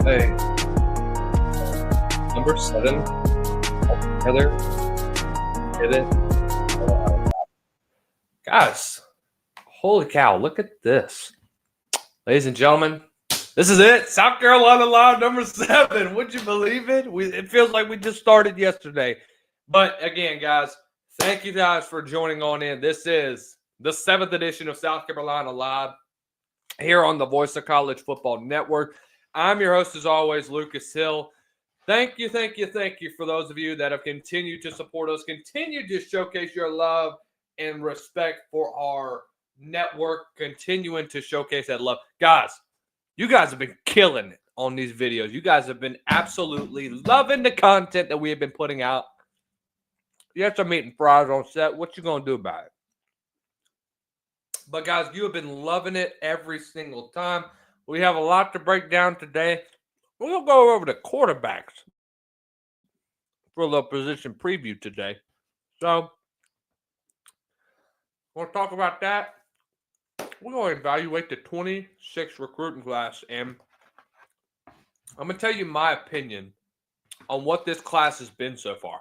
Hey, number 7, together, hit it. Guys, holy cow, look at this. Ladies and gentlemen, this is it. South Carolina Live number 7. Would you believe it? It feels like we just started yesterday. But again, guys, thank you guys for joining on in. This is the 7th edition of South Carolina Live here on the Voice of College Football Network. I'm your host, as always, Lucas Hill. Thank you for those of you that have continued to support us, continue to showcase your love and respect for our network, continuing to showcase that love. Guys, you guys have been killing it on these videos. You guys have been absolutely loving the content that we have been putting out. You have some meat and fries on set. What you going to do about it? But, guys, you have been loving it every single time. We have a lot to break down today. We'll go over the quarterbacks for a little position preview today. So, we'll talk about that. We're going to evaluate the 26 recruiting class, and I'm going to tell you my opinion on what this class has been so far.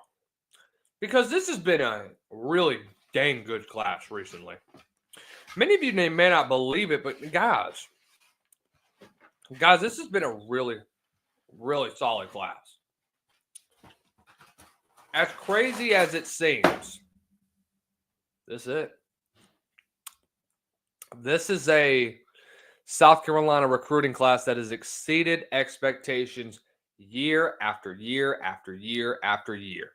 Because this has been a really dang good class recently. Many of you may not believe it, but guys, this has been a really, really solid class. As crazy as it seems, this is it. This is a South Carolina recruiting class that has exceeded expectations year after year after year after year.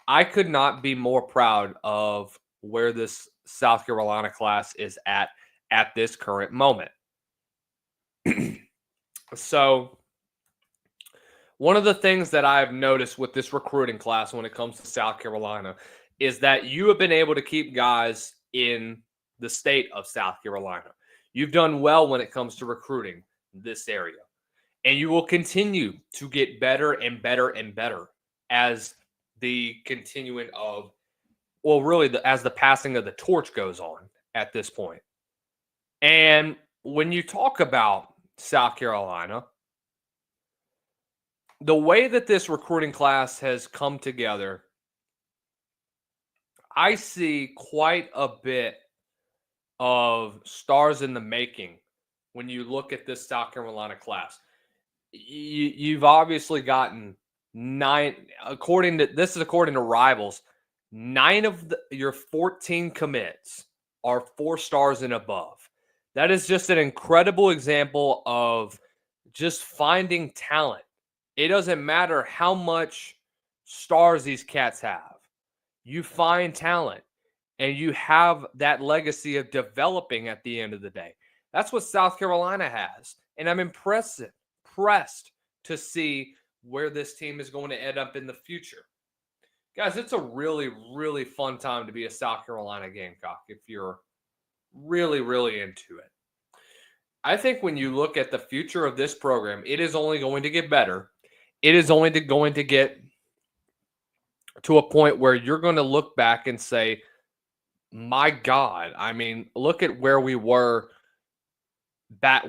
I could not be more proud of where this South Carolina class is at this current moment. So, one of the things that I've noticed with this recruiting class when it comes to South Carolina is that you have been able to keep guys in the state of South Carolina. You've done well when it comes to recruiting this area. And you will continue to get better and better and better as the continuing of, well, really, as the passing of the torch goes on at this point. And when you talk about South Carolina, the way that this recruiting class has come together, I see quite a bit of stars in the making when you look at this South Carolina class. You've obviously gotten 9, according to Rivals, 9 of your 14 commits are 4 stars and above. That is just an incredible example of just finding talent. It doesn't matter how much stars these cats have. You find talent, and you have that legacy of developing at the end of the day. That's what South Carolina has, and I'm impressed to see where this team is going to end up in the future. Guys, it's a really, really fun time to be a South Carolina Gamecock if you're really, really into it. I think when you look at the future of this program, it is only going to get better. It is only going to get to a point where you're going to look back and say, my God, I mean, look at where we were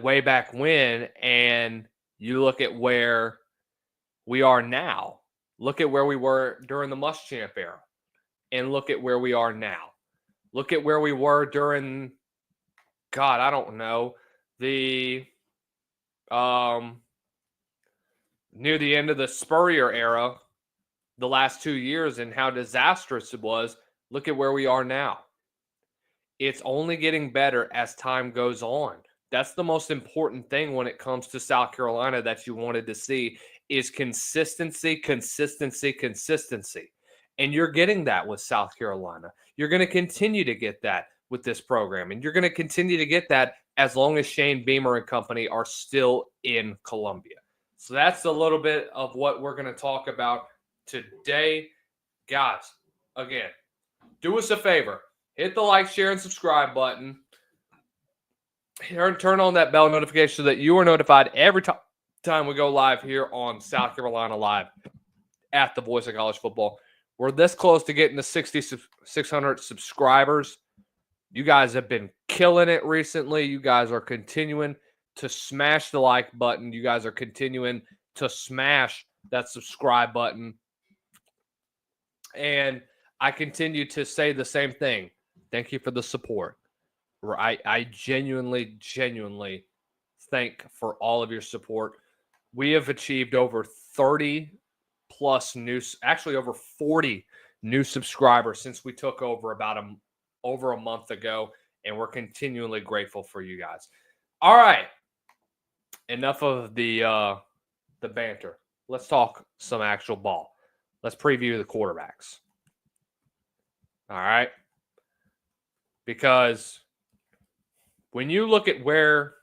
way back when, and you look at where we are now. Look at where we were during the Muschamp era, and look at where we are now. Look at where we were during, God, I don't know, the near the end of the Spurrier era, the last 2 years, and how disastrous it was. Look at where we are now. It's only getting better as time goes on. That's the most important thing when it comes to South Carolina that you wanted to see is consistency. And you're getting that with South Carolina. You're going to continue to get that with this program. And you're going to continue to get that as long as Shane Beamer and company are still in Columbia. So that's a little bit of what we're going to talk about today. Guys, again, do us a favor. Hit the like, share, and subscribe button. Turn on that bell notification so that you are notified every time we go live here on South Carolina Live at the Voice of College Football. We're this close to getting to 600 subscribers. You guys have been killing it recently. You guys are continuing to smash the like button. You guys are continuing to smash that subscribe button. And I continue to say the same thing. Thank you for the support. I genuinely thank for all of your support. We have achieved over 30 plus actually over 40 new subscribers since we took over about over a month ago, and we're continually grateful for you guys. All right, enough of the banter. Let's talk some actual ball. Let's preview the quarterbacks. All right, because when you look at where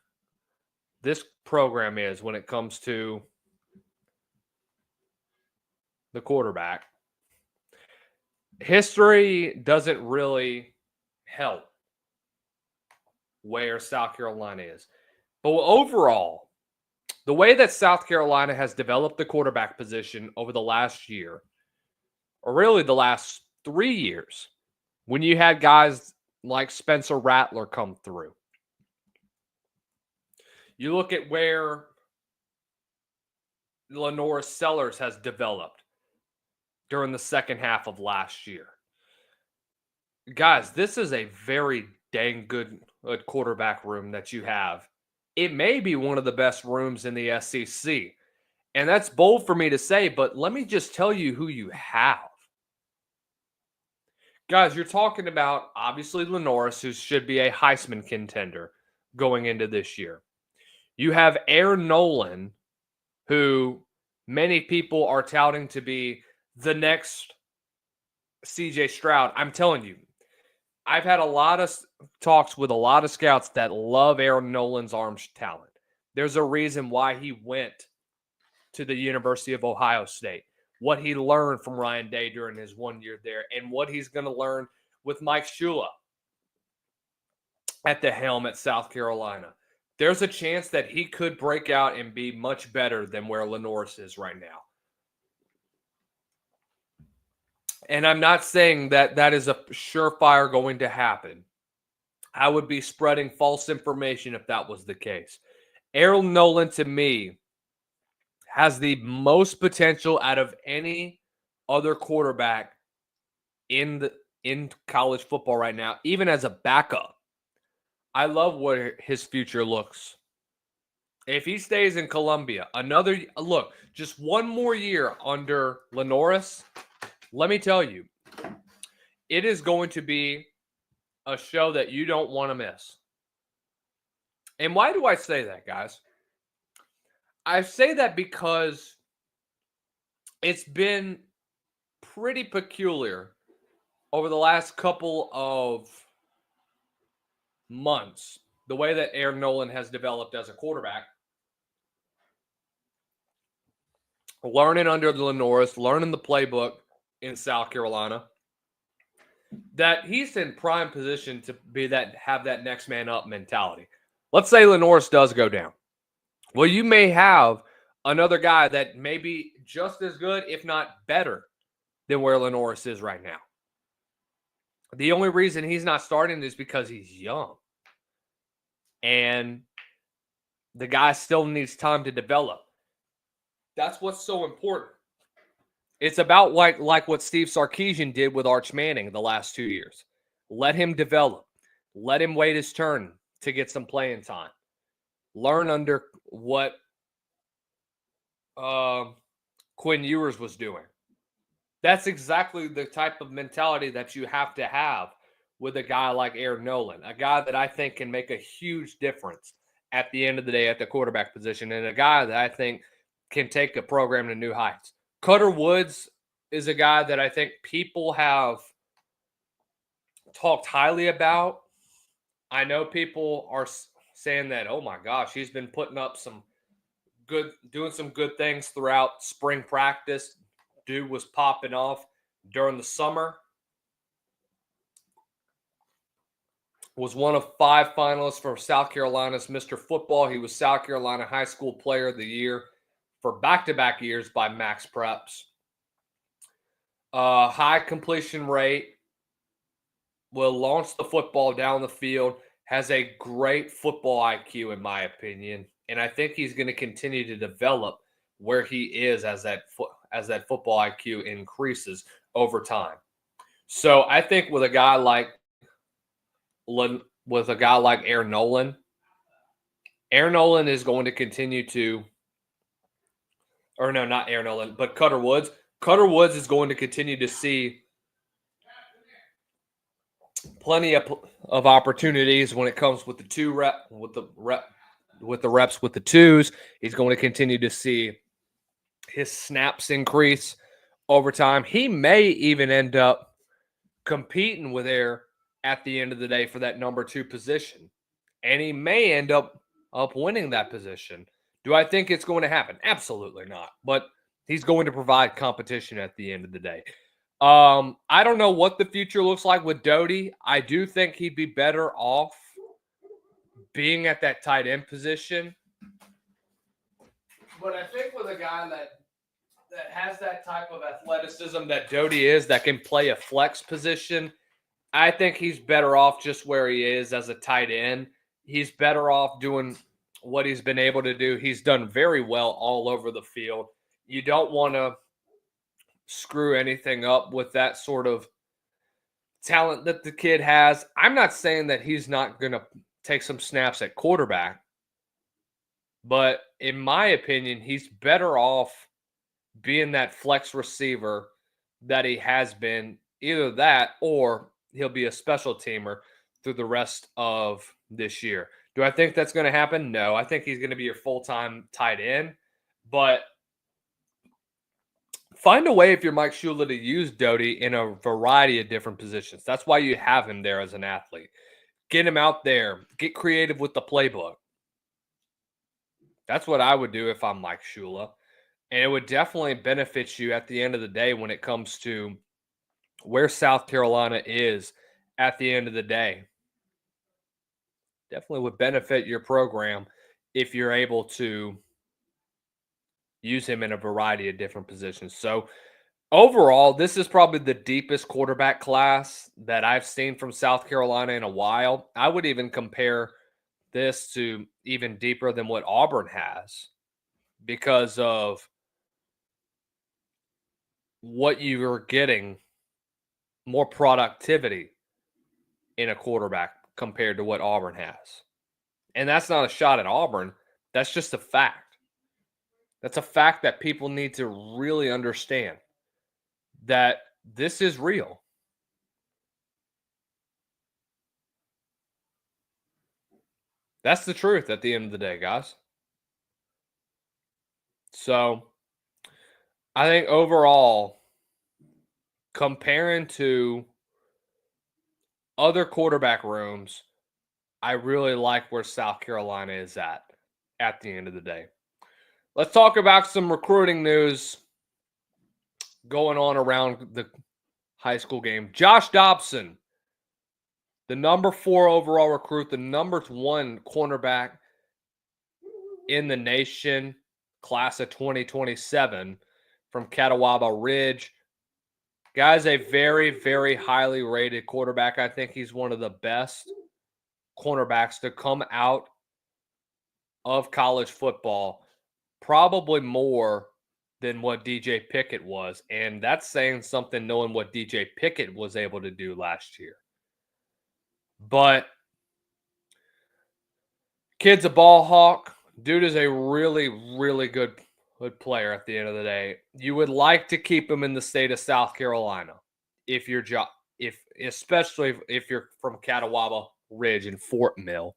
this program is when it comes to the quarterback, history doesn't really help where South Carolina is. But overall, the way that South Carolina has developed the quarterback position over the last year, or really the last 3 years, when you had guys like Spencer Rattler come through, you look at where Lenora Sellers has developed during the second half of last year. Guys, this is a very dang good quarterback room that you have. It may be one of the best rooms in the SEC. And that's bold for me to say, but let me just tell you who you have. Guys, you're talking about, obviously, Lenoris, who should be a Heisman contender going into this year. You have Air Nolan, who many people are touting to be the next CJ Stroud. I'm telling you, I've had a lot of talks with a lot of scouts that love Aaron Nolan's arm talent. There's a reason why he went to the University of Ohio State, what he learned from Ryan Day during his 1 year there, and what he's going to learn with Mike Shula at the helm at South Carolina. There's a chance that he could break out and be much better than where Lenoris is right now. And I'm not saying that that is a surefire going to happen. I would be spreading false information if that was the case. Aaron Nolan, to me, has the most potential out of any other quarterback in college football right now, even as a backup. I love what his future looks. If he stays in Columbia, just one more year under Lenoris, let me tell you, it is going to be a show that you don't want to miss. And why do I say that, guys? I say that because it's been pretty peculiar over the last couple of months, the way that Aaron Nolan has developed as a quarterback. Learning under the Lenoris, learning the playbook in South Carolina, that he's in prime position to have that next man up mentality. Let's say Lenoris does go down. Well, you may have another guy that may be just as good, if not better, than where Lenoris is right now. The only reason he's not starting is because he's young. And the guy still needs time to develop. That's what's so important. It's about like what Steve Sarkisian did with Arch Manning the last 2 years. Let him develop. Let him wait his turn to get some playing time. Learn under what Quinn Ewers was doing. That's exactly the type of mentality that you have to have with a guy like Aaron Nolan, a guy that I think can make a huge difference at the end of the day at the quarterback position, and a guy that I think can take a program to new heights. Cutter Woods is a guy that I think people have talked highly about. I know people are saying that, oh my gosh, he's been putting up doing some good things throughout spring practice. Dude was popping off during the summer. Was one of 5 finalists for South Carolina's Mr. Football. He was South Carolina High School Player of the Year for back-to-back years by Max Preps. High completion rate. Will launch the football down the field. has a great football IQ, in my opinion, and I think he's going to continue to develop where he is as that football IQ increases over time. So I think with a guy like Aaron Nolan is going to continue to, or no, not Aaron Nolan, but Cutter Woods. Cutter Woods is going to continue to see plenty of opportunities when it comes with the reps with the twos. He's going to continue to see his snaps increase over time. He may even end up competing with Air at the end of the day for that number 2 position, and he may end up winning that position. Do I think it's going to happen? Absolutely not. But he's going to provide competition at the end of the day. I don't know what the future looks like with Doty. I do think he'd be better off being at that tight end position. But I think with a guy that has that type of athleticism that Doty is, that can play a flex position, I think he's better off just where he is as a tight end. He's better off doing what he's been able to do. He's done very well all over the field. You don't want to screw anything up with that sort of talent that the kid has. I'm not saying that he's not going to take some snaps at quarterback, but in my opinion, he's better off being that flex receiver that he has been. Either that or he'll be a special teamer through the rest of this year. Do I think that's going to happen? No. I think he's going to be your full-time tight end, but find a way, if you're Mike Shula, to use Doty in a variety of different positions. That's why you have him there as an athlete. Get him out there. Get creative with the playbook. That's what I would do if I'm Mike Shula. And it would definitely benefit you at the end of the day when it comes to where South Carolina is at the end of the day. Definitely would benefit your program if you're able to use him in a variety of different positions. So overall, this is probably the deepest quarterback class that I've seen from South Carolina in a while. I would even compare this to even deeper than what Auburn has because of what you are getting, more productivity in a quarterback compared to what Auburn has. And that's not a shot at Auburn. That's just a fact. That's a fact that people need to really understand, that this is real. That's the truth at the end of the day, guys. So I think overall, comparing to other quarterback rooms, I really like where South Carolina is at the end of the day. Let's talk about some recruiting news going on around the high school game. Josh Dobson, the number 4 overall recruit, the number 1 cornerback in the nation, class of 2027 from Catawba Ridge. Guy's a very, very highly rated quarterback. I think he's one of the best cornerbacks to come out of college football, probably more than what DJ Pickett was. And that's saying something, knowing what DJ Pickett was able to do last year. But kid's a ball hawk. Dude is a really, really good player at the end of the day. You would like to keep him in the state of South Carolina especially if you're from Catawba Ridge and Fort Mill.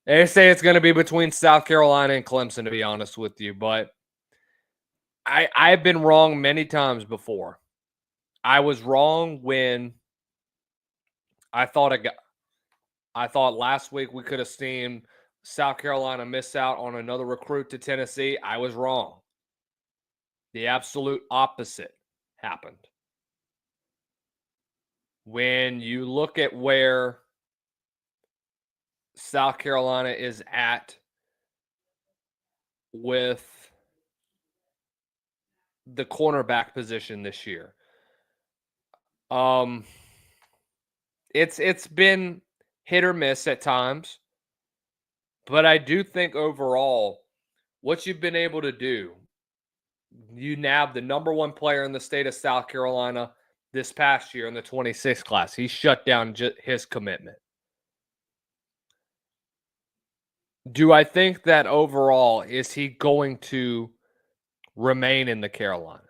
They say it's going to be between South Carolina and Clemson, to be honest with you, but I've been wrong many times before. I was wrong when I thought last week we could have seen South Carolina miss out on another recruit to Tennessee. I was wrong. The absolute opposite happened. When you look at where South Carolina is at with the cornerback position this year, it's been hit or miss at times. But I do think overall, what you've been able to do, you nabbed the number one player in the state of South Carolina this past year in the 26 class. He shut down his commitment. Do I think that overall, is he going to remain in the Carolinas?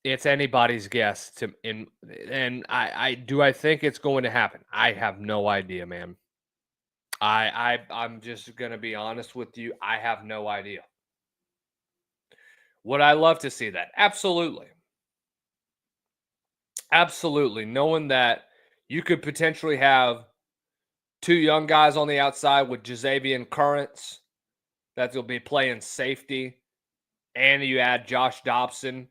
It's anybody's guess and I think it's going to happen. I have no idea, man. I'm just gonna be honest with you. I have no idea. Would I love to see that? Absolutely. Absolutely. Knowing that you could potentially have two young guys on the outside with Jazavian Currents that will be playing safety, and you add Josh Dobson,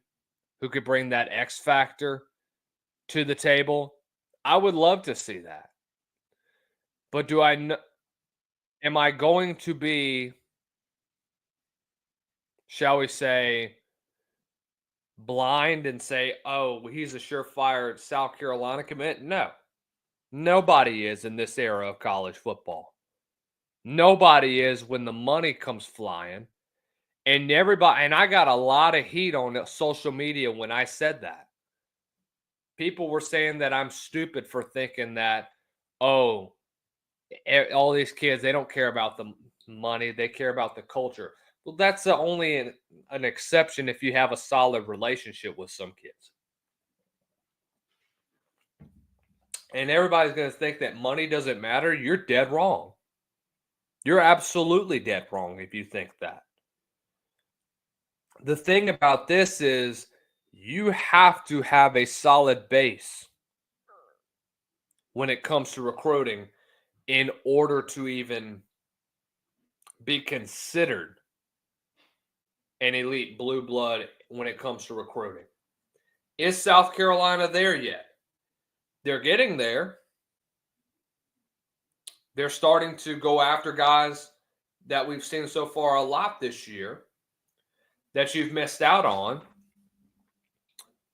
who could bring that X factor to the table. I would love to see that. But am I going to be, shall we say, blind and say, oh, he's a surefire South Carolina commit? No. Nobody is in this era of college football. Nobody is when the money comes flying. And I got a lot of heat on social media when I said that. People were saying that I'm stupid for thinking that, oh, all these kids, they don't care about the money, they care about the culture. Well, that's only an exception if you have a solid relationship with some kids. And everybody's going to think that money doesn't matter. You're dead wrong. You're absolutely dead wrong if you think that. The thing about this is you have to have a solid base when it comes to recruiting in order to even be considered an elite blue blood when it comes to recruiting. Is South Carolina there yet? They're getting there. They're starting to go after guys that we've seen so far a lot this year that you've missed out on.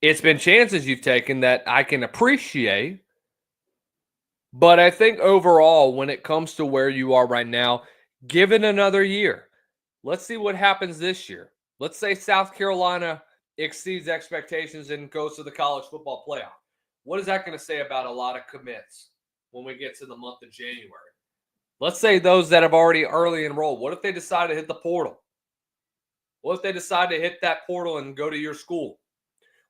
It's been chances you've taken that I can appreciate. But I think overall, when it comes to where you are right now, give it another year. Let's see what happens this year. Let's say South Carolina exceeds expectations and goes to the college football playoff. What is that going to say about a lot of commits when we get to the month of January? Let's say those that have already early enrolled. What if they decide to hit the portal? What if they decide to hit that portal and go to your school?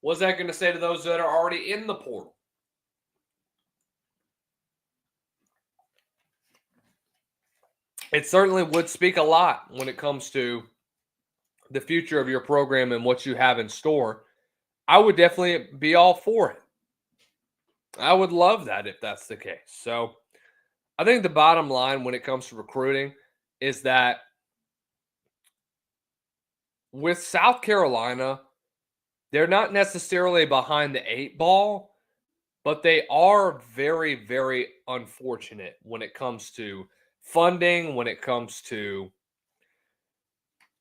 What's that going to say to those that are already in the portal? It certainly would speak a lot when it comes to the future of your program and what you have in store. I would definitely be all for it. I would love that if that's the case. So I think the bottom line when it comes to recruiting is that with South Carolina, they're not necessarily behind the eight ball, but they are very, very unfortunate when it comes to funding, when it comes to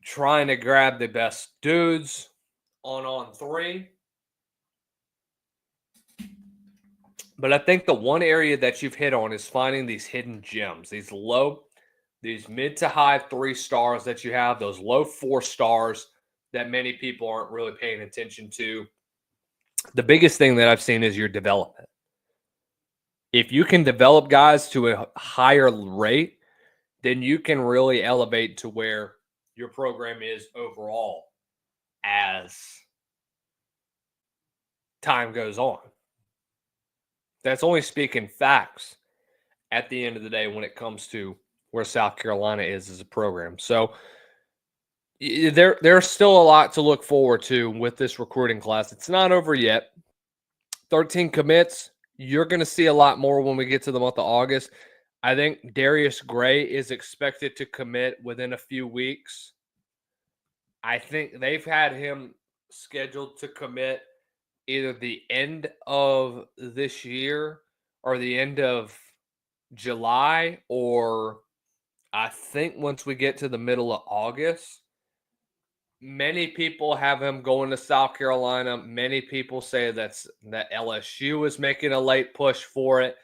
trying to grab the best dudes on three. But I think the one area that you've hit on is finding these hidden gems, these mid to high 3 stars that you have, those low 4 stars that many people aren't really paying attention to. The biggest thing that I've seen is your development. If you can develop guys to a higher rate, then you can really elevate to where your program is overall as time goes on. That's only speaking facts at the end of the day when it comes to where South Carolina is as a program. So there's still a lot to look forward to with this recruiting class. It's not over yet. 13 commits. You're going to see a lot more when we get to the month of August. I think Darius Gray is expected to commit within a few weeks. I think they've had him scheduled to commit either the end of this year or the end of July, or I think once we get to the middle of August. Many people have him going to South Carolina. Many people say that LSU is making a late push for it.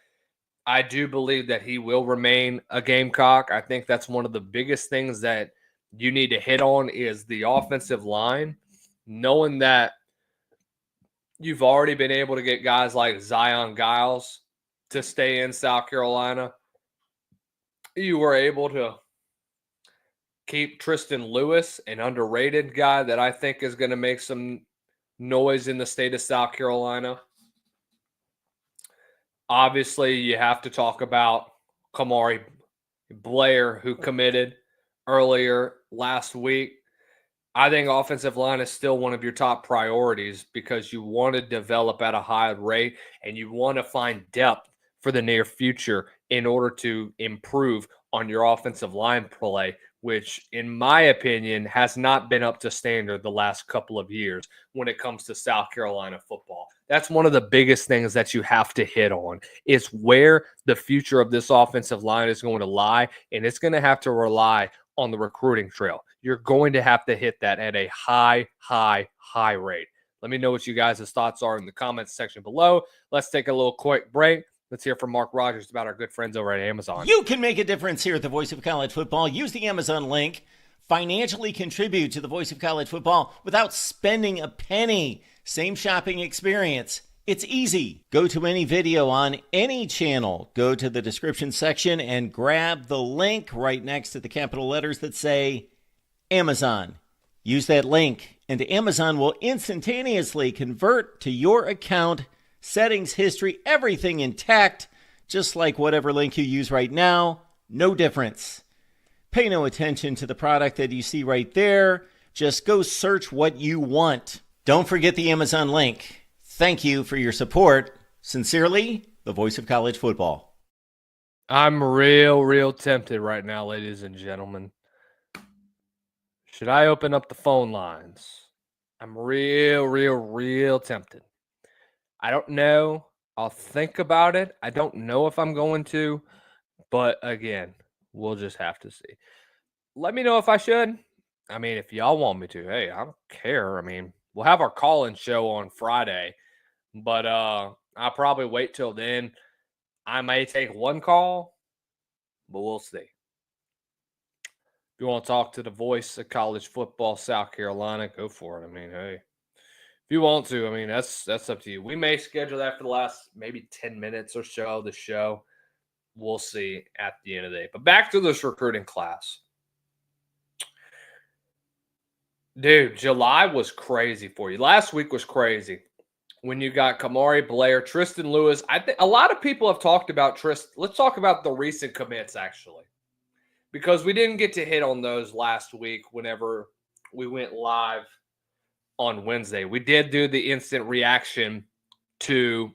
I do believe that he will remain a Gamecock. I think that's one of the biggest things that you need to hit on is the offensive line, knowing that you've already been able to get guys like Zion Giles to stay in South Carolina. You were able to keep Tristan Lewis, an underrated guy that I think is going to make some noise in the state of South Carolina. Obviously, you have to talk about Kamari Blair, who committed earlier last week. I think offensive line is still one of your top priorities because you want to develop at a high rate and you want to find depth for the near future in order to improve on your offensive line play, which, in my opinion, has not been up to standard the last couple of years when it comes to South Carolina football. That's one of the biggest things that you have to hit on is where the future of this offensive line is going to lie, and it's going to have to rely on the recruiting trail. You're going to have to hit that at a high rate. Let me know what you guys' thoughts are in the comments section below. Let's take a little quick break. Let's hear from Mark Rogers about our good friends over at Amazon. You can make a difference here at the Voice of College Football. Use the Amazon link. Financially contribute to the Voice of College Football without spending a penny. Same shopping experience. It's easy. Go to any video on any channel. Go to the description section and grab the link right next to the capital letters that say Amazon. Use that link and Amazon will instantaneously convert to your account, settings, history, everything intact, just like whatever link you use right now. No difference. Pay no attention to the product that you see right there. Just go search what you want. Don't forget the Amazon link. Thank you for your support. Sincerely, the Voice of College Football. I'm real tempted right now, ladies and gentlemen. Should I open up the phone lines? I'm real tempted. I don't know. I'll think about it. I don't know if I'm going to, but again, we'll just have to see. Let me know if I should. I mean, if y'all want me to, hey, I don't care. I mean, we'll have our call-in show on Friday, but I'll probably wait till then. I may take one call, but we'll see. If you want to talk to the Voice of College Football South Carolina, go for it. I mean, hey, if you want to, I mean, that's up to you. We may schedule that for the last maybe 10 minutes or so of the show. We'll see at the end of the day. But back to this recruiting class. Dude, July was crazy for you. Last week was crazy when you got Kamari Blair, Tristan Lewis. I think a lot of people have talked about Tristan. Let's talk about the recent commits, actually, because we didn't get to hit on those last week whenever we went live on Wednesday. We did do the instant reaction to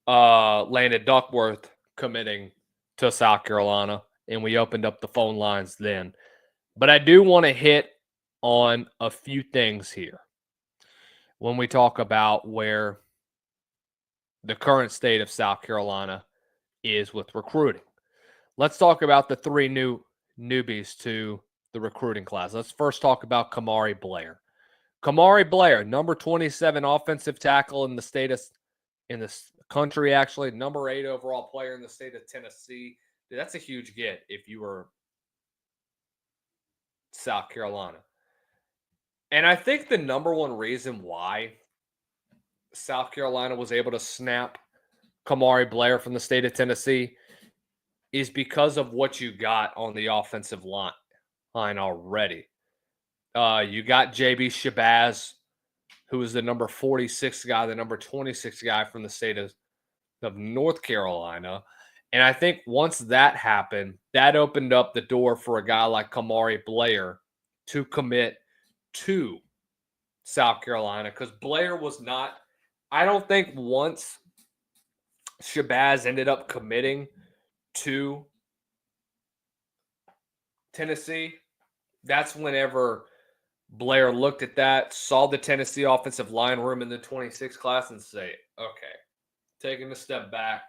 Landon Duckworth committing to South Carolina, and we opened up the phone lines then. But I do want to hit on a few things here when we talk about where the current state of South Carolina is with recruiting. Let's talk about the three newbies to the recruiting class. Let's first talk about Kamari Blair. Kamari Blair, number 27 offensive tackle in the state of, in the country, actually, number 8 overall player in the state of Tennessee. Dude, that's a huge get if you were South Carolina. And I think the number one reason why South Carolina was able to snap Kamari Blair from the state of Tennessee is because of what you got on the offensive line already. You got JB Shabazz, who is the number 46 guy, the number 26 guy from the state of North Carolina. And I think once that happened, that opened up the door for a guy like Kamari Blair to commit to South Carolina, because Blair was not, I don't think once Shabazz ended up committing to Tennessee, that's whenever Blair looked at that, saw the Tennessee offensive line room in the 26 class and say, okay, taking a step back,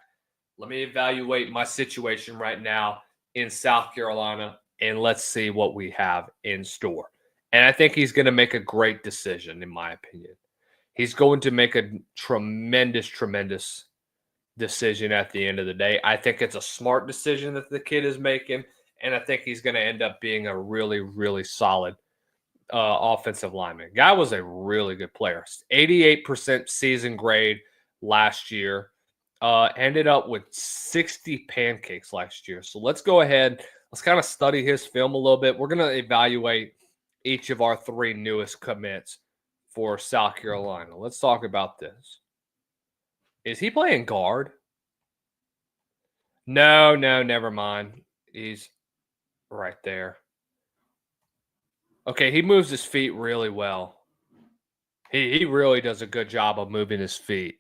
let me evaluate my situation right now in South Carolina, and let's see what we have in store. And I think he's going to make a great decision, in my opinion. He's going to make a tremendous decision at the end of the day. I think it's a smart decision that the kid is making, and I think he's going to end up being a really, really solid offensive lineman. Guy was a really good player. 88% season grade last year. Ended up with 60 pancakes last year. So let's go ahead. Let's kind of study his film a little bit. We're going to evaluate each of our 3 newest commits for South Carolina. Let's talk about this. Is he playing guard? No, never mind. He's right there. Okay, he moves his feet really well. He really does a good job of moving his feet.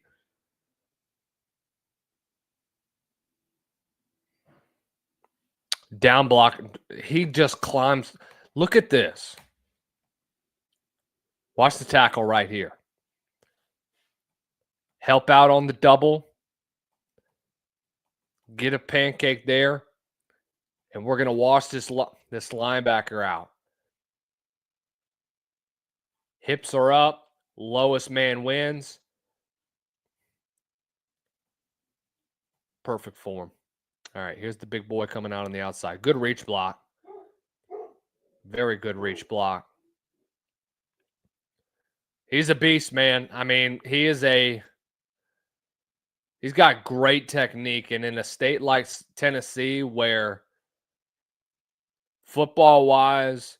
Down block. He just climbs. Look at this. Watch the tackle right here. Help out on the double. Get a pancake there. And we're going to wash this linebacker out. Hips are up. Lowest man wins. Perfect form. All right, here's the big boy coming out on the outside. Good reach block. Very good reach block. He's a beast, man. I mean, he's got great technique. And in a state like Tennessee where football-wise,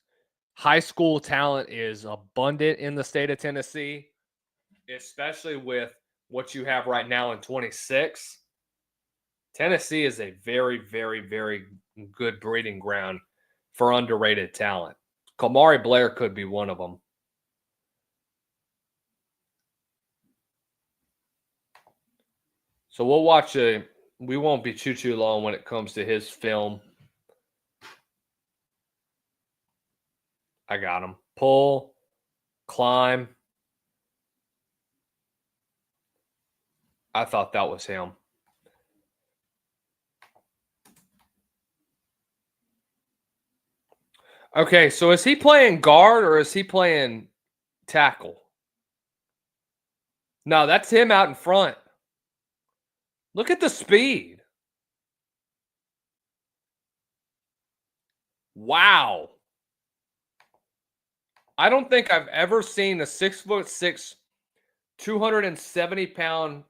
high school talent is abundant in the state of Tennessee, especially with what you have right now in 26. Tennessee is a very, very, very good breeding ground for underrated talent. Kamari Blair could be one of them. So we'll watch we won't be too long when it comes to his film. I got him. Pull, climb. I thought that was him. Okay, so is he playing guard or is he playing tackle? No, that's him out in front. Look at the speed. Wow. I don't think I've ever seen a 6'6", 270-pound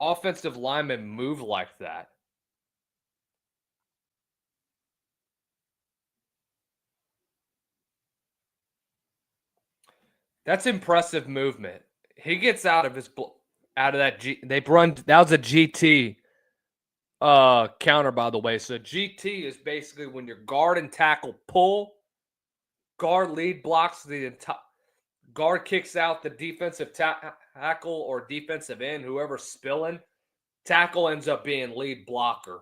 offensive lineman move like that. That's impressive movement. He gets out of that they run. That was a GT counter, by the way. So GT is basically when your guard and tackle pull, guard lead blocks the entire guard, kicks out the defensive tackle or defensive end, whoever's spilling. Tackle ends up being lead blocker.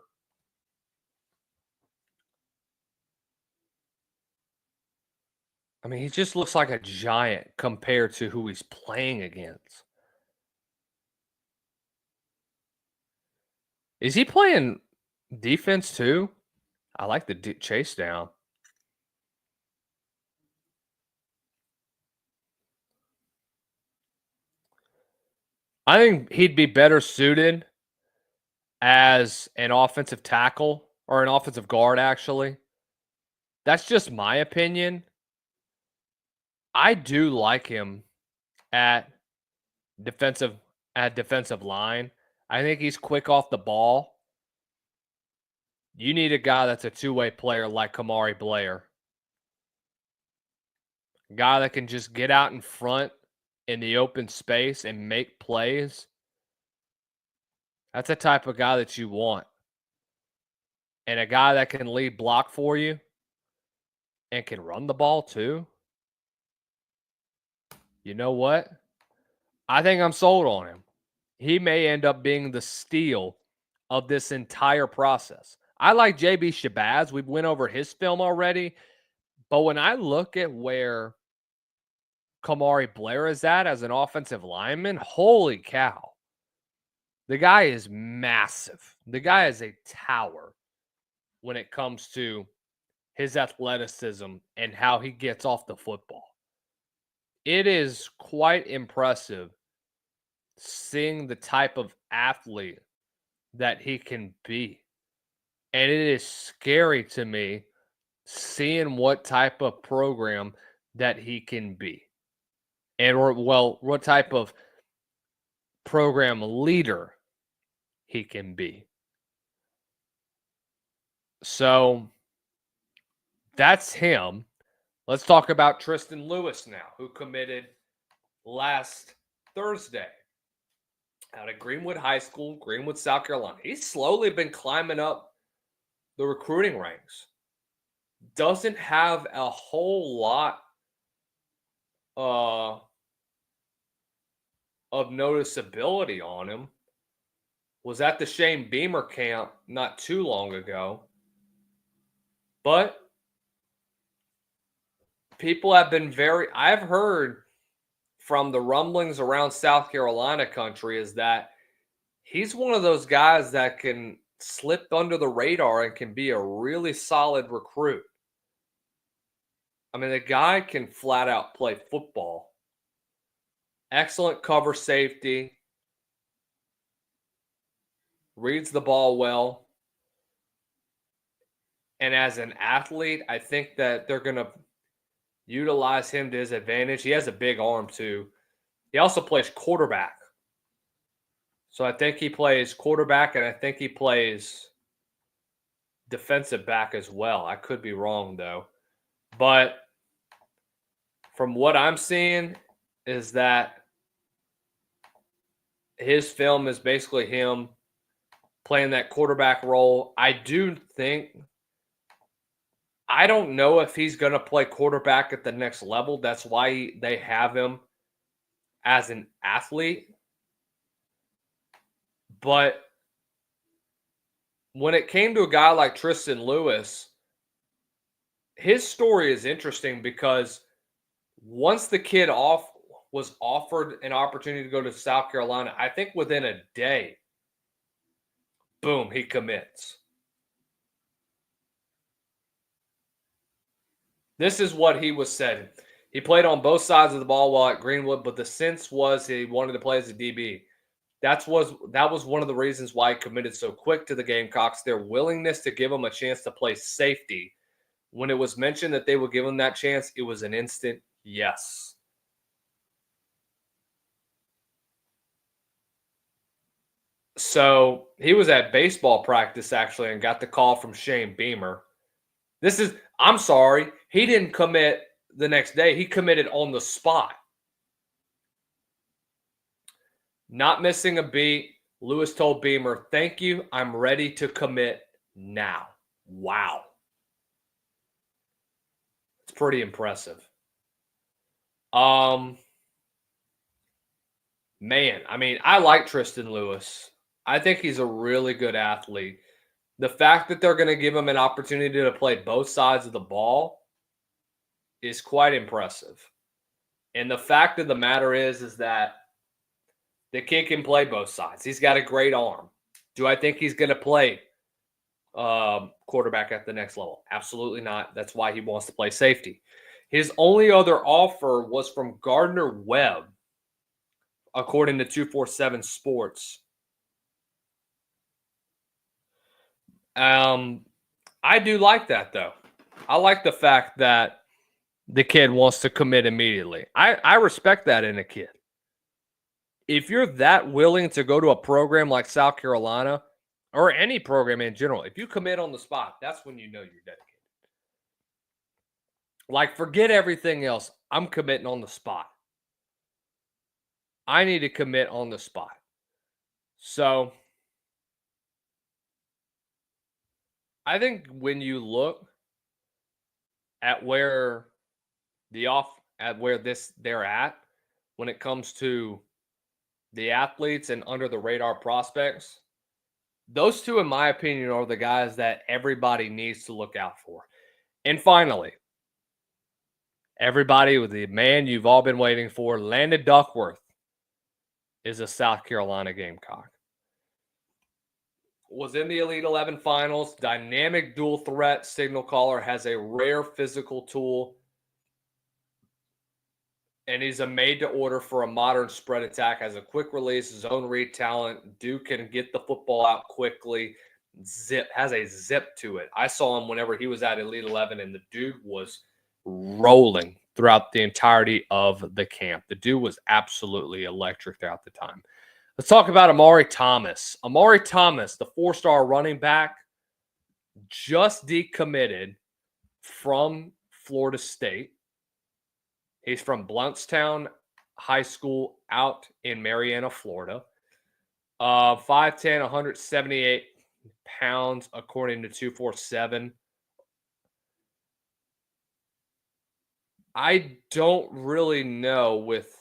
I mean, he just looks like a giant compared to who he's playing against. Is he playing defense too? I like the chase down. I think he'd be better suited as an offensive tackle or an offensive guard, actually. That's just my opinion. I do like him at defensive line. I think he's quick off the ball. You need a guy that's a two-way player like Kamari Blair. A guy that can just get out in front in the open space and make plays. That's the type of guy that you want. And a guy that can lead block for you and can run the ball too. You know what? I think I'm sold on him. He may end up being the steal of this entire process. I like JB Shabazz. We went over his film already. But when I look at where Kamari Blair is at as an offensive lineman, holy cow. The guy is massive. The guy is a tower when it comes to his athleticism and how he gets off the football. It is quite impressive seeing the type of athlete that he can be. And it is scary to me seeing what type of program that he can be. And what type of program leader he can be. So that's him. Let's talk about Tristan Lewis now, who committed last Thursday out of Greenwood High School, Greenwood, South Carolina. He's slowly been climbing up the recruiting ranks. Doesn't have a whole lot of noticeability on him. Was at the Shane Beamer camp not too long ago. But people have been I've heard from the rumblings around South Carolina country is that he's one of those guys that can slip under the radar and can be a really solid recruit. I mean, the guy can flat out play football. Excellent cover safety. Reads the ball well. And as an athlete, I think that they're going to utilize him to his advantage. He has a big arm, too. He also plays quarterback. So I think he plays quarterback, and I think he plays defensive back as well. I could be wrong, though. But from what I'm seeing is that his film is basically him playing that quarterback role. I don't know if he's going to play quarterback at the next level. That's why they have him as an athlete. But when it came to a guy like Tristan Lewis, his story is interesting because once the kid was offered an opportunity to go to South Carolina, I think within a day, boom, he commits. This is what he was said. He played on both sides of the ball while at Greenwood, but the sense was he wanted to play as a DB. That was one of the reasons why he committed so quick to the Gamecocks. Their willingness to give him a chance to play safety. When it was mentioned that they would give him that chance, it was an instant yes. So he was at baseball practice, actually, and got the call from Shane Beamer. I'm sorry, he didn't commit the next day. He committed on the spot. Not missing a beat. Lewis told Beamer, "Thank you. I'm ready to commit now." Wow. It's pretty impressive. Man, I mean, I like Tristan Lewis. I think he's a really good athlete. The fact that they're going to give him an opportunity to play both sides of the ball is quite impressive. And the fact of the matter is that the kid can play both sides. He's got a great arm. Do I think he's going to play quarterback at the next level? Absolutely not. That's why he wants to play safety. His only other offer was from Gardner Webb, according to 247 Sports. I do like that, though. I like the fact that the kid wants to commit immediately. I respect that in a kid. If you're that willing to go to a program like South Carolina or any program in general, if you commit on the spot, that's when you know you're dedicated. Like, forget everything else. I'm committing on the spot. I need to commit on the spot. So I think when you look at where they're at when it comes to the athletes and under the radar prospects, those two, in my opinion, are the guys that everybody needs to look out for. And finally, everybody, with the man you've all been waiting for, Landon Duckworth is a South Carolina Gamecock. Was in the Elite 11 finals, dynamic dual threat signal caller, has a rare physical tool. and he's a made-to-order for a modern spread attack. Has a quick release, zone read talent. Dude can get the football out quickly. Has a zip to it. I saw him whenever he was at Elite 11, and the dude was rolling throughout the entirety of the camp. The dude was absolutely electric throughout the time. Let's talk about Amari Thomas. Amari Thomas, the 4-star running back, just decommitted from Florida State. He's from Blountstown High School out in Marianna, Florida. 5'10", 178 pounds, according to 247. I don't really know with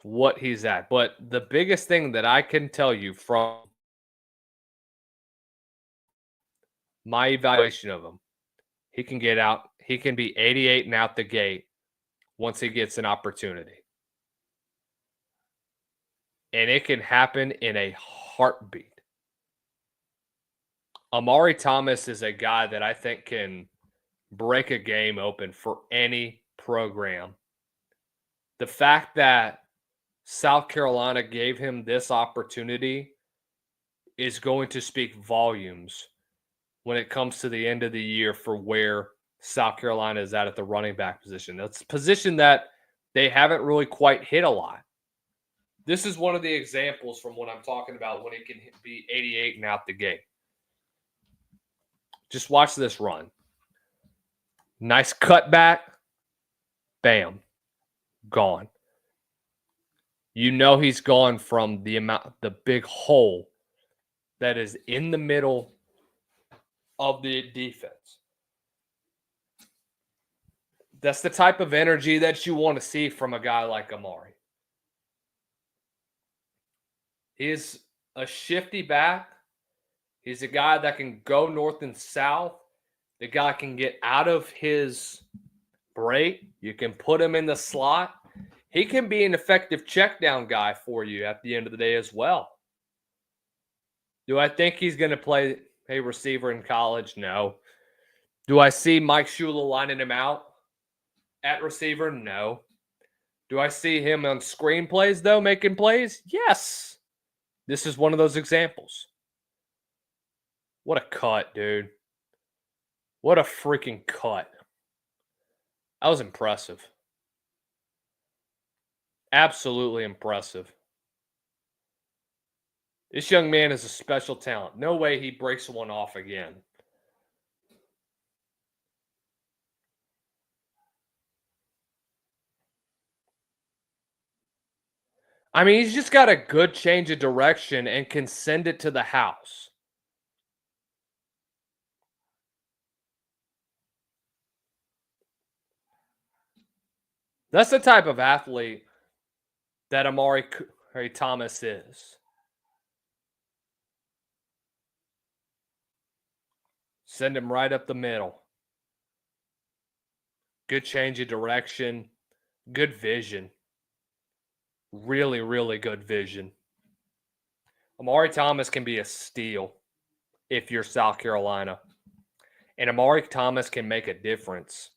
what he's at, but the biggest thing that I can tell you from my evaluation of him, he can get out. He can be 88 and out the gate once he gets an opportunity. And it can happen in a heartbeat. Amari Thomas is a guy that I think can break a game open for any program. The fact that South Carolina gave him this opportunity is going to speak volumes when it comes to the end of the year for where South Carolina is at the running back position. That's a position that they haven't really quite hit a lot. This is one of the examples from what I'm talking about when it can be 88 and out the gate. Just watch this run. Nice cutback. Bam. Gone. You know he's gone from the big hole that is in the middle of the defense. That's the type of energy that you want to see from a guy like Amari. He is a shifty back. He's a guy that can go north and south. The guy can get out of his break. You can put him in the slot. He can be an effective check down guy for you at the end of the day as well. Do I think he's going to play a receiver in college? No. Do I see Mike Shula lining him out at receiver? No. Do I see him on screen plays, though, making plays? Yes. This is one of those examples. What a cut, dude. What a freaking cut. That was impressive. Absolutely impressive. This young man is a special talent. No way he breaks one off again. I mean, he's just got a good change of direction and can send it to the house. That's the type of athlete that Amari Thomas is. Send him right up the middle. Good change of direction. Good vision. Really, really good vision. Amari Thomas can be a steal if you're South Carolina. And Amari Thomas can make a difference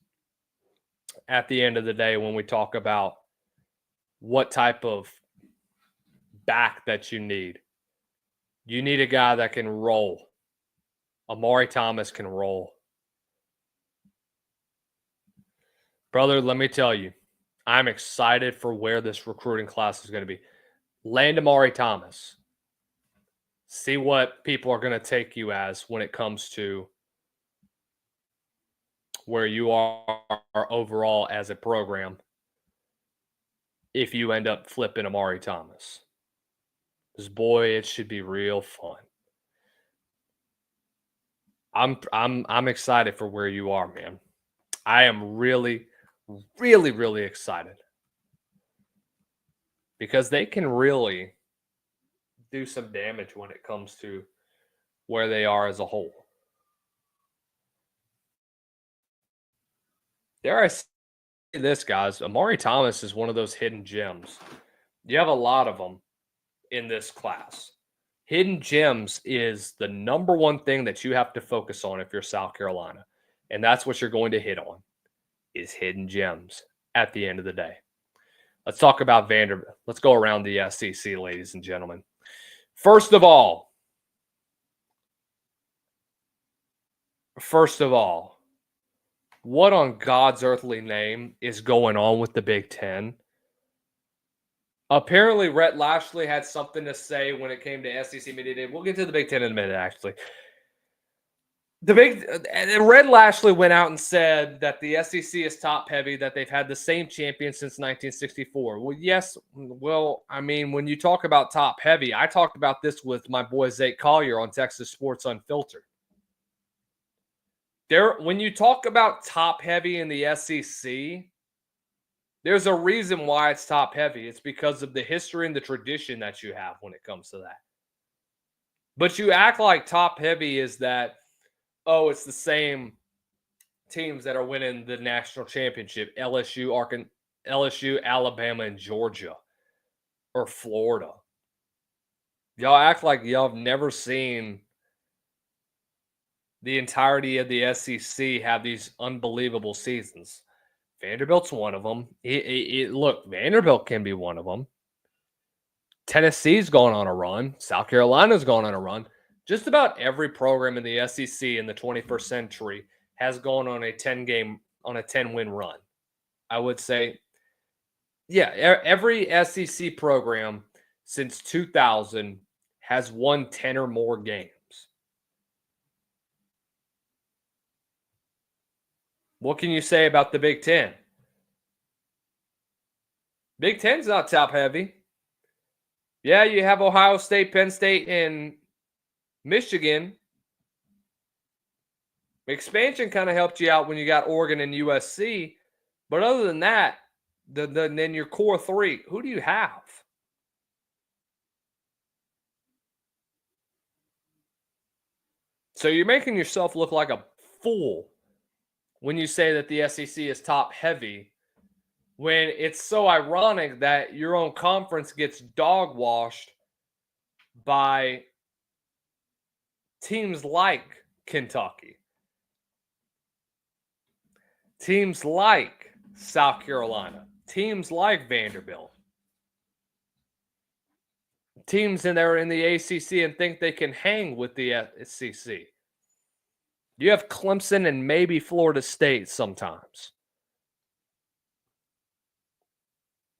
at the end of the day when we talk about what type of back that you need. You need a guy that can roll. Amari Thomas can roll. Brother, let me tell you, I'm excited for where this recruiting class is going to be. Land Amari Thomas. See what people are going to take you as when it comes to where you are overall as a program if you end up flipping Amari Thomas. Because, boy, it should be real fun. I'm excited for where you are, man. I am really, really, really excited. Because they can really do some damage when it comes to where they are as a whole. Dare I say this, guys, Amari Thomas is one of those hidden gems. You have a lot of them in this class. Hidden gems is the number one thing that you have to focus on if you're South Carolina. And that's what you're going to hit on, is hidden gems at the end of the day. Let's talk about Vanderbilt. Let's go around the SEC, ladies and gentlemen. First of all, what on God's earthly name is going on with the Big Ten? Apparently, Rhett Lashley had something to say when it came to SEC Media Day. We'll get to the Big Ten in a minute, actually. Red Lashley went out and said that the SEC is top heavy, that they've had the same champion since 1964. Well, yes. Well, I mean, when you talk about top heavy, I talked about this with my boy Zach Collier on Texas Sports Unfiltered. When you talk about top heavy in the SEC, there's a reason why it's top heavy. It's because of the history and the tradition that you have when it comes to that. But you act like top heavy is that, oh, it's the same teams that are winning the national championship, LSU, Alabama, and Georgia, or Florida. Y'all act like y'all have never seen the entirety of the SEC have these unbelievable seasons. Vanderbilt's one of them. Look, Vanderbilt can be one of them. Tennessee's going on a run. South Carolina's going on a run. Just about every program in the SEC in the 21st century has gone on a 10-win run. I would say, yeah, every SEC program since 2000 has won 10 or more games. What can you say about the Big Ten? Big Ten's not top heavy. Yeah, you have Ohio State, Penn State, and Michigan. Expansion kind of helped you out when you got Oregon and USC. But other than that, then your core three, who do you have? So you're making yourself look like a fool when you say that the SEC is top heavy, when it's so ironic that your own conference gets dog washed by teams like Kentucky, teams like South Carolina, teams like Vanderbilt, teams that are in the ACC and think they can hang with the SEC. You have Clemson and maybe Florida State sometimes.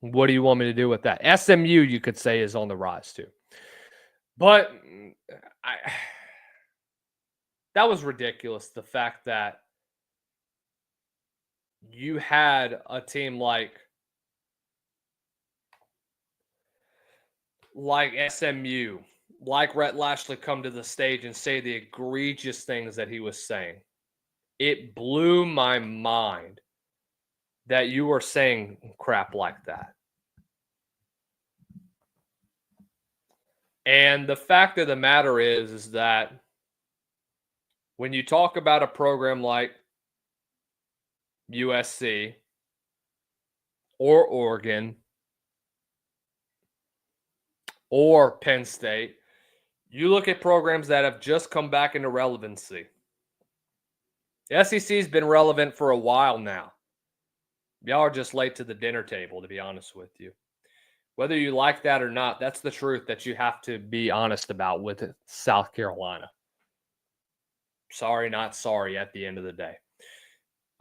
What do you want me to do with that? SMU, you could say, is on the rise too. But that was ridiculous, the fact that you had a team like SMU, like Rhett Lashley, come to the stage and say the egregious things that he was saying. It blew my mind that you were saying crap like that. And the fact of the matter is that when you talk about a program like USC or Oregon or Penn State, you look at programs that have just come back into relevancy. The SEC has been relevant for a while now. Y'all are just late to the dinner table, to be honest with you. Whether you like that or not, that's the truth that you have to be honest about with South Carolina. Sorry, not sorry at the end of the day.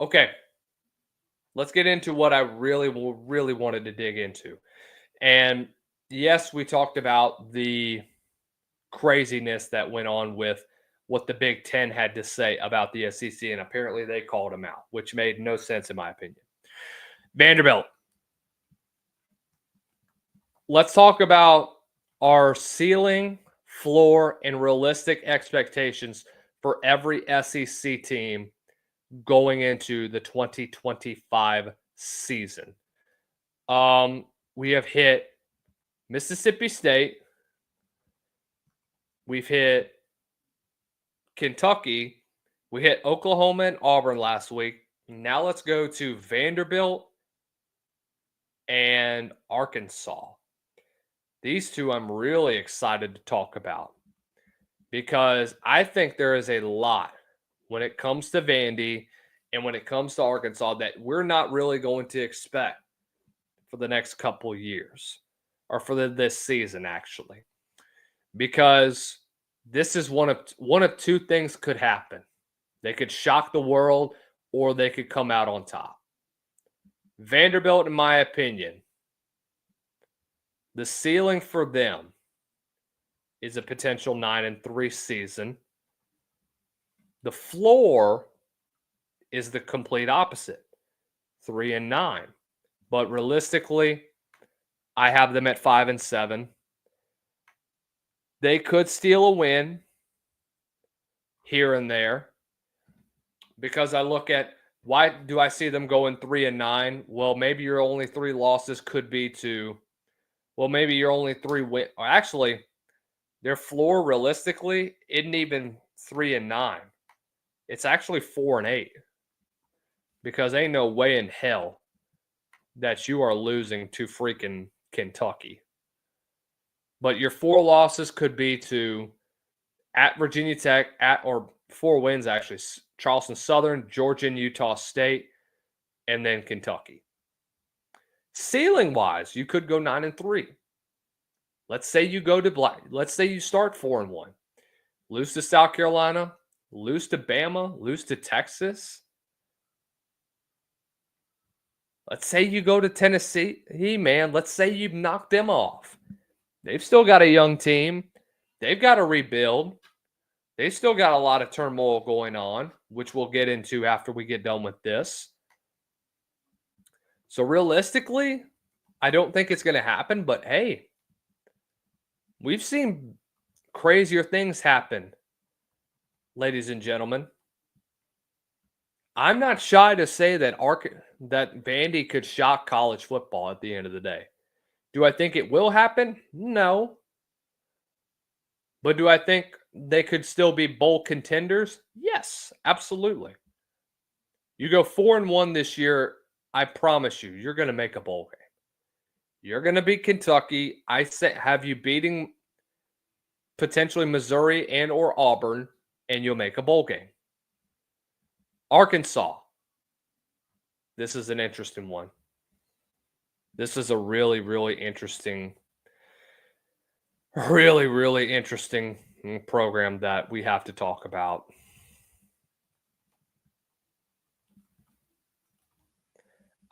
Okay, let's get into what I really wanted to dig into. And yes, we talked about the craziness that went on with what the Big Ten had to say about the SEC, and apparently they called them out, which made no sense in my opinion. Vanderbilt. Let's talk about our ceiling, floor, and realistic expectations for every SEC team going into the 2025 season. We have hit Mississippi State. We've hit Kentucky. We hit Oklahoma and Auburn last week. Now let's go to Vanderbilt and Arkansas. These two I'm really excited to talk about because I think there is a lot when it comes to Vandy and when it comes to Arkansas that we're not really going to expect for the next couple years, or for this season, actually, because this is one of two things could happen. They could shock the world, or they could come out on top. Vanderbilt, in my opinion, the ceiling for them is a potential 9-3 season. The floor is the complete opposite, 3-9. But realistically, I have them at 5-7. They could steal a win here and there, because I look at, why do I see them going 3-9? Well, maybe your only 3 losses could be to, well, maybe your only 3 win. Or actually, their floor realistically isn't even 3-9. It's actually 4-8, because ain't no way in hell that you are losing to freaking Kentucky. But your 4 losses could be to at Virginia Tech, or 4 wins actually, Charleston Southern, Georgia and Utah State, and then Kentucky. Ceiling wise, you could go 9-3. Let's say you go to let's say you start 4-1. Lose to South Carolina, lose to Bama, lose to Texas. Let's say you go to Tennessee. Man, let's say you've knocked them off. They've still got a young team. They've got to rebuild. They've still got a lot of turmoil going on, which we'll get into after we get done with this. So realistically, I don't think it's going to happen, but hey, we've seen crazier things happen, ladies and gentlemen. I'm not shy to say that Vandy could shock college football at the end of the day. Do I think it will happen? No. But do I think they could still be bowl contenders? Yes, absolutely. You go 4-1 this year, I promise you, you're going to make a bowl game. You're going to beat Kentucky. I say, have you beating potentially Missouri and or Auburn, and you'll make a bowl game. Arkansas. This is an interesting one. This is a really, really interesting program that we have to talk about.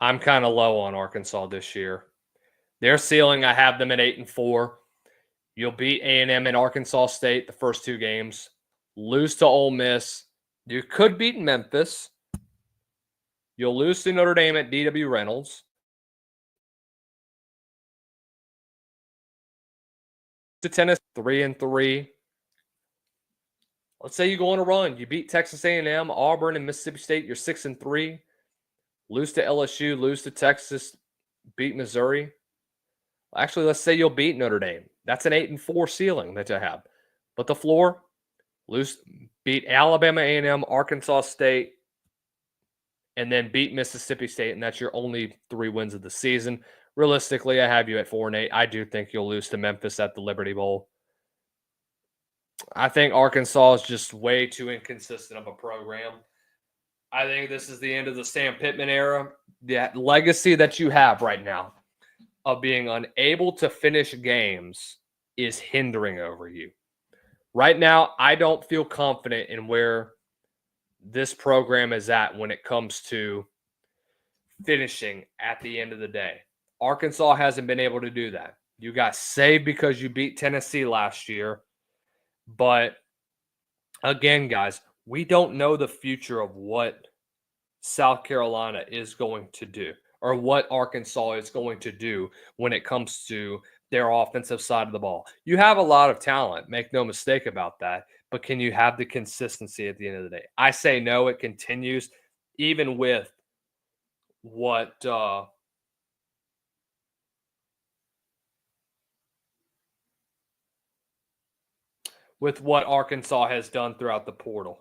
I'm kind of low on Arkansas this year. Their ceiling, I have them at 8-4. You'll beat A&M and Arkansas State the first 2 games. Lose to Ole Miss. You could beat Memphis. You'll lose to Notre Dame at D.W. Reynolds. To Tennessee, 3-3. Let's say you go on a run. You beat Texas A&M, Auburn, and Mississippi State. You're 6-3. Lose to LSU, lose to Texas, beat Missouri. Actually, let's say you'll beat Notre Dame. That's an 8-4 ceiling that you have. But the floor, beat Alabama A&M, Arkansas State, and then beat Mississippi State, and that's your only 3 wins of the season. Realistically, I have you at 4-8. I do think you'll lose to Memphis at the Liberty Bowl. I think Arkansas is just way too inconsistent of a program. I think this is the end of the Sam Pittman era. That legacy that you have right now of being unable to finish games is hindering over you. Right now, I don't feel confident in where this program is at when it comes to finishing at the end of the day. Arkansas hasn't been able to do that. You got saved because you beat Tennessee last year. But again, guys, we don't know the future of what South Carolina is going to do or what Arkansas is going to do when it comes to their offensive side of the ball. You have a lot of talent, make no mistake about that, but can you have the consistency at the end of the day? I say no, it continues even with what Arkansas has done throughout the portal.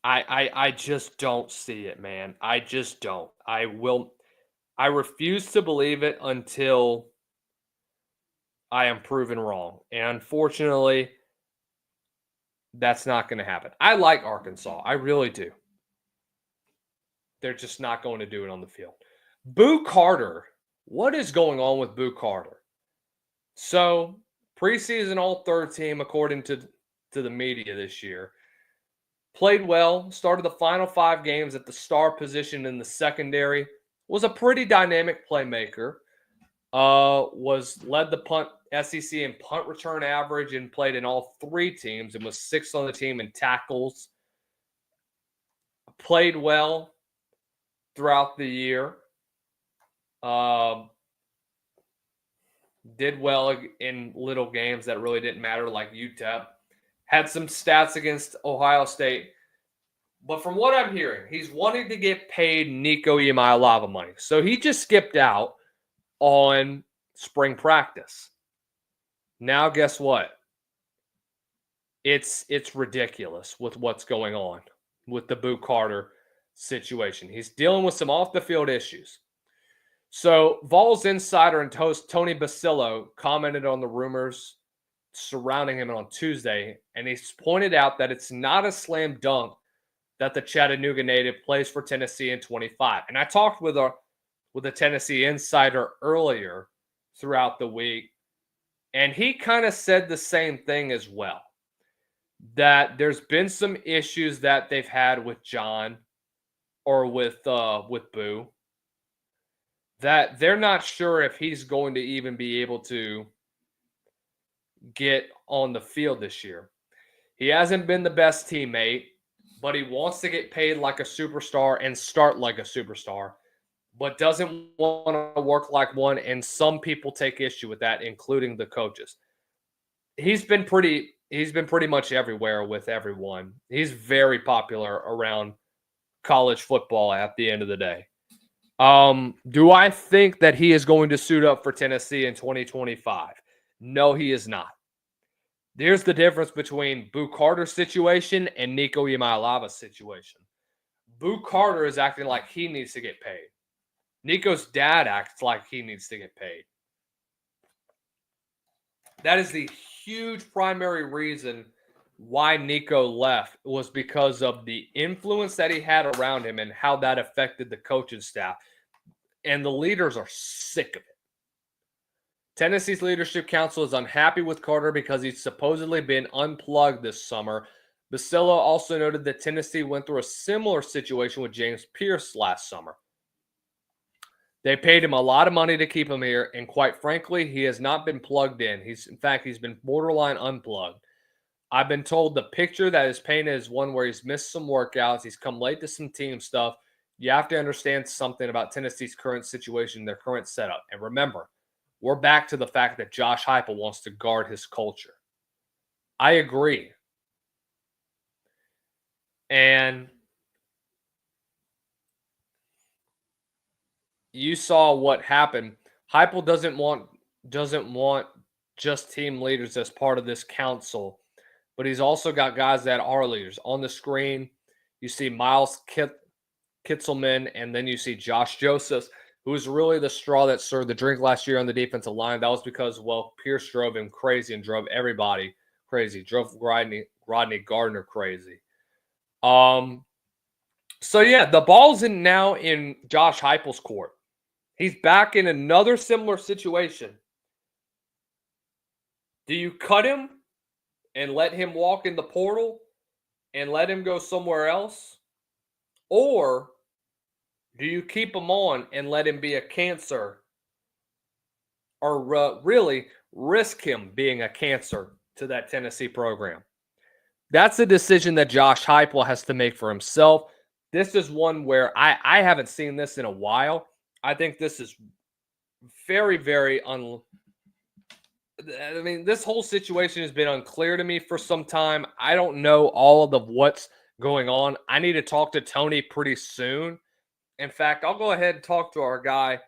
I just don't see it, man. I just don't. I refuse to believe it until I am proven wrong. And unfortunately, that's not going to happen. I like Arkansas. I really do. they're just not going to do it on the field. Boo Carter. What is going on with Boo Carter? So, preseason all-third team, according to the media this year, played well, started the final 5 games at the star position in the secondary, was a pretty dynamic playmaker, was led the punt SEC in punt return average and played in all 3 teams and was 6th on the team in tackles. Played well throughout the year. Did well in little games that really didn't matter, like UTEP. Had some stats against Ohio State. But from what I'm hearing, he's wanting to get paid Nico Iamaleava money. So he just skipped out on spring practice. Now, guess what? It's ridiculous with what's going on with the Boo Carter situation. He's dealing with some off-the-field issues. So Vols insider and host Tony Basillo commented on the rumors surrounding him on Tuesday, and he's pointed out that it's not a slam dunk that the Chattanooga native plays for Tennessee in 25. And I talked with a Tennessee insider earlier throughout the week, and he kind of said the same thing as well, that there's been some issues that they've had with John or with Boo, that they're not sure if he's going to even be able to get on the field this year. He hasn't been the best teammate, but he wants to get paid like a superstar and start like a superstar, but doesn't want to work like one, and some people take issue with that, including the coaches. He's been pretty much everywhere with everyone. He's very popular around college football at the end of the day. Do I think that he is going to suit up for Tennessee in 2025? No, he is not. There's the difference between Boo Carter's situation and Nico Iamaleava's situation. Boo Carter is acting like he needs to get paid. Nico's dad acts like he needs to get paid. That is the huge primary reason why Nico left, was because of the influence that he had around him and how that affected the coaching staff. And the leaders are sick of it. Tennessee's leadership council is unhappy with Carter because he's supposedly been unplugged this summer. Basillo also noted that Tennessee went through a similar situation with James Pierce last summer. They paid him a lot of money to keep him here, and quite frankly, he has not been plugged in. He's been borderline unplugged. I've been told the picture that is painted is one where he's missed some workouts, he's come late to some team stuff. You have to understand something about Tennessee's current situation, their current setup. And remember, we're back to the fact that Josh Heupel wants to guard his culture. I agree. And you saw what happened. Heupel doesn't want just team leaders as part of this council, but he's also got guys that are leaders. On the screen, you see Miles Kitzelman, and then you see Josh Josephs, who was really the straw that stirred the drink last year on the defensive line. That was because, well, Pierce drove him crazy and drove everybody crazy, drove Rodney Gardner crazy. So, yeah, the ball's now in Josh Heupel's court. He's back in another similar situation. Do you cut him and let him walk in the portal and let him go somewhere else? Or do you keep him on and let him be a cancer, or really risk him being a cancer to that Tennessee program? That's a decision that Josh Heupel has to make for himself. This is one where I haven't seen this in a while. I think this is very, very this whole situation has been unclear to me for some time. I don't know all of what's going on. I need to talk to Tony pretty soon. In fact, I'll go ahead and talk to our guy,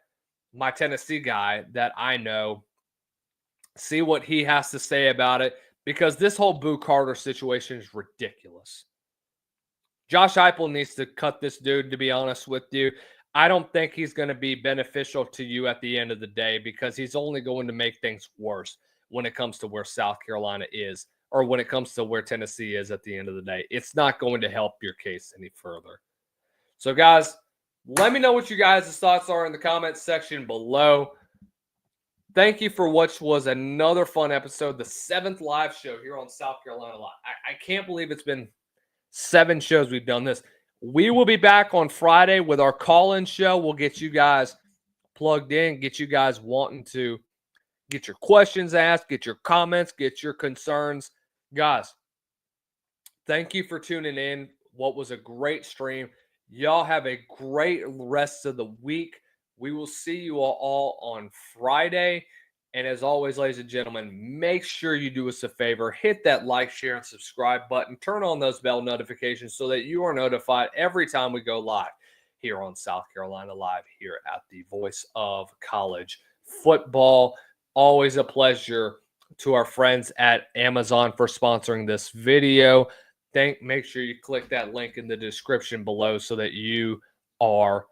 my Tennessee guy that I know, see what he has to say about it, because this whole Boo Carter situation is ridiculous. Josh Heupel needs to cut this dude, to be honest with you. I don't think he's going to be beneficial to you at the end of the day, because he's only going to make things worse when it comes to where South Carolina is, or when it comes to where Tennessee is at the end of the day. It's not going to help your case any further. So, guys, Let me know what you guys' thoughts are in the comments section below. Thank you for what was another fun episode, the 7th live show here on South Carolina Live. I can't believe it's been 7 shows we've done this. We will be back on Friday with our call-in show. We'll get you guys plugged in, get you guys wanting to get your questions asked, get your comments, get your concerns. Guys, thank you for tuning in. What was a great stream. Y'all have a great rest of the week. We will see you all on Friday. And as always, ladies and gentlemen, make sure you do us a favor. Hit that like, share, and subscribe button. Turn on those bell notifications so that you are notified every time we go live here on South Carolina Live here at the Voice of College Football. Always a pleasure to our friends at Amazon for sponsoring this video. Make sure you click that link in the description below so that you are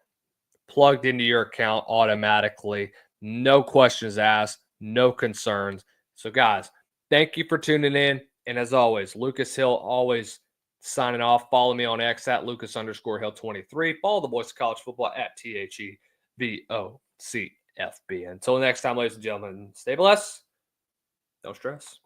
plugged into your account automatically. No questions asked, no concerns. So, guys, thank you for tuning in. And as always, Lucas Hill always signing off. Follow me on X at Lucas_Hill23. Follow the Voice of College Football at THEVOCFB. Until next time, ladies and gentlemen, stay blessed. No stress.